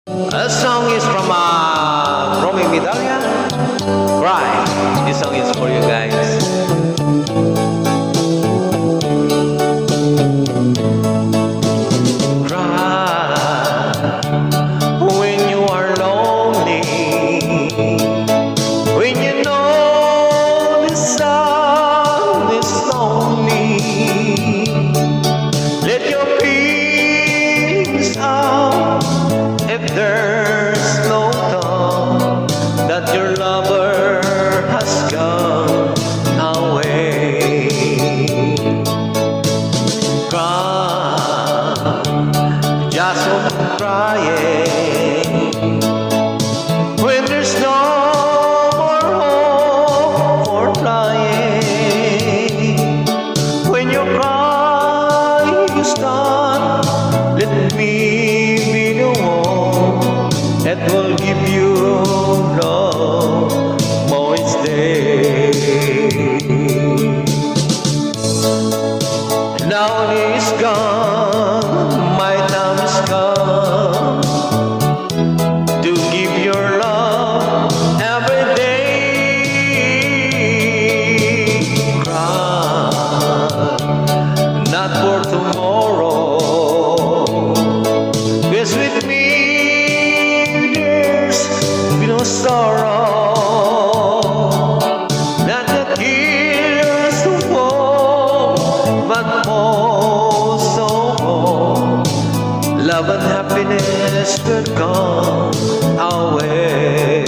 A song is from Romy Medalla. Cry. This song is for you guys. Cry when you are lonely, when you know the sun is lonely. Let your feelings out if there's no thought that your lover has gone away. Cry, just stop crying when there's no more hope for flying. When your cry is done, let me be the one that will give you love most day. Now it's gone, my time is come to give your love every day. Cry, not for tomorrow. Yes, with me there's no sorrow. Not the tears to fall, but most of all, love and happiness could come our way.